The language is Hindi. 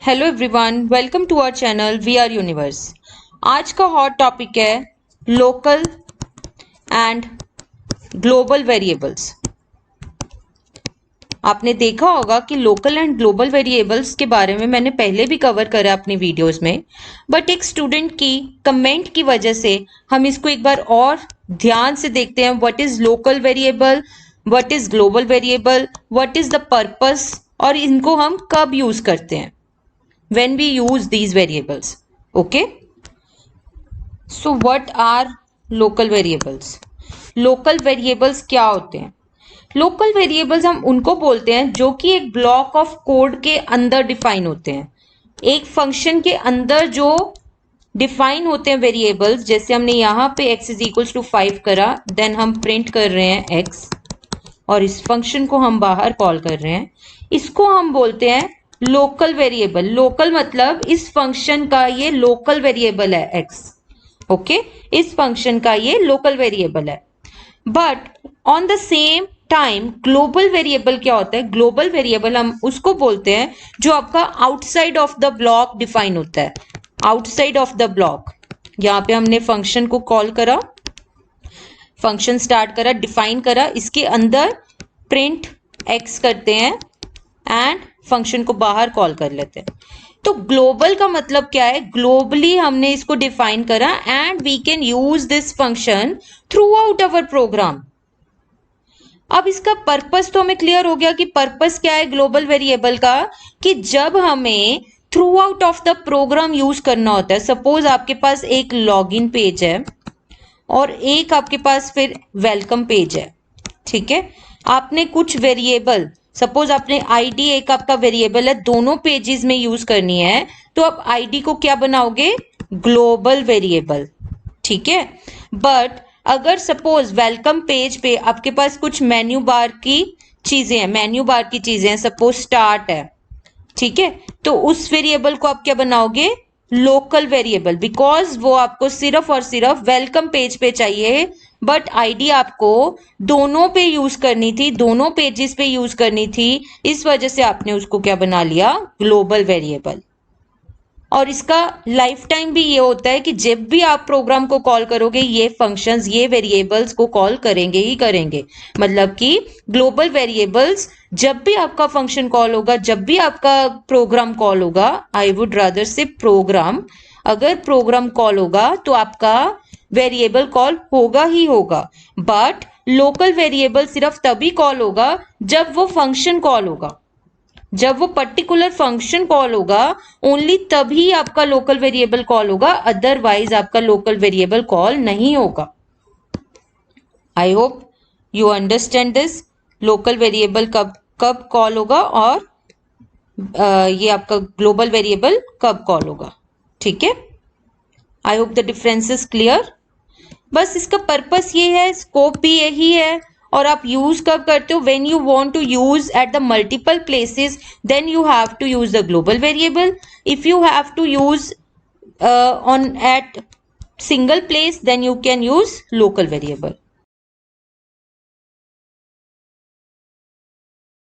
Hello everyone, welcome to our channel we are universe. आज का हॉट टॉपिक है लोकल एंड ग्लोबल वेरिएबल्स। आपने देखा होगा कि लोकल एंड ग्लोबल वेरिएबल्स के बारे में मैंने पहले भी कवर करा अपनी वीडियोस में, बट एक स्टूडेंट की कमेंट की वजह से हम इसको एक बार और ध्यान से देखते हैं। What is local variable, what is global variable, what is the purpose और इनको हम कब यूज करते हैं when we use these variables. Okay, so what are local variables? local variables क्या होते हैं? local variables हम उनको बोलते हैं जो कि एक ब्लॉक ऑफ कोड के अंदर डिफाइन होते हैं। एक फंक्शन के अंदर जो डिफाइन होते हैं वेरिएबल्स, जैसे हमने यहाँ पे x इज इक्वल्स टू 5 करा, देन हम प्रिंट कर रहे हैं x और इस फंक्शन को हम बाहर कॉल कर रहे हैं, इसको हम बोलते हैं लोकल वेरिएबल। लोकल मतलब इस फंक्शन का ये लोकल वेरिएबल है x। ओके, इस फंक्शन का ये लोकल वेरिएबल है। But on the same time global variable क्या होता है? ग्लोबल वेरिएबल हम उसको बोलते हैं जो आपका outside of the block define होता है। आउटसाइड ऑफ द ब्लॉक, यहाँ पे हमने फंक्शन को कॉल करा, फंक्शन स्टार्ट करा, डिफाइन करा, इसके अंदर प्रिंट x करते हैं एंड फंक्शन को बाहर कॉल कर लेते हैं। तो ग्लोबल का मतलब क्या है? ग्लोबली हमने इसको डिफाइन करा and we can use this function throughout our program. अब इसका पर्पस तो हमें क्लियर हो गया कि पर्पस क्या है ग्लोबल वेरिएबल का, कि जब हमें through out of the program use करना होता है। सपोज आपके पास एक लॉगिन पेज है और एक आपके पास फिर वेलकम पेज है, ठीक है। आपने कुछ वेरिएबल, सपोज आपने आईडी एक आपका वेरिएबल है, दोनों पेजेस में यूज करनी है, तो आप आईडी को क्या बनाओगे? ग्लोबल वेरिएबल, ठीक है। बट अगर सपोज वेलकम पेज पे आपके पास कुछ मेन्यू बार की चीजें हैं, मेन्यू बार की चीजें हैं, सपोज स्टार्ट है, ठीक है, तो उस वेरिएबल को आप क्या बनाओगे? लोकल वेरिएबल, बिकॉज वो आपको सिर्फ और सिर्फ वेलकम पेज पे चाहिए, बट आईडी आपको दोनों पे यूज करनी थी, दोनों पेजेस पे यूज करनी थी, इस वजह से आपने उसको क्या बना लिया? Global variable. और इसका लाइफ टाइम भी ये होता है कि जब भी आप प्रोग्राम को कॉल करोगे, ये फंक्शंस, ये वेरिएबल्स को कॉल करेंगे ही करेंगे। मतलब कि ग्लोबल वेरिएबल्स जब भी आपका फंक्शन कॉल होगा, जब भी आपका प्रोग्राम कॉल होगा, आई वुड रादर से प्रोग्राम, अगर प्रोग्राम कॉल होगा तो आपका वेरिएबल कॉल होगा ही होगा। बट लोकल वेरिएबल सिर्फ तभी कॉल होगा जब वो फंक्शन कॉल होगा, जब वो पर्टिकुलर फंक्शन कॉल होगा, ओनली तभी आपका लोकल वेरिएबल कॉल होगा, अदरवाइज आपका लोकल वेरिएबल कॉल नहीं होगा। I hope you understand this. Local variable कब कब कॉल होगा और ये आपका ग्लोबल वेरिएबल कब कॉल होगा, ठीक है। I hope the difference is clear. बस इसका पर्पस ये है, स्कोप भी यही है, और आप यूज कब करते हो? When you want to use at the multiple places, then you have to use the global variable. If you have to use on at single place, then you can use local variable.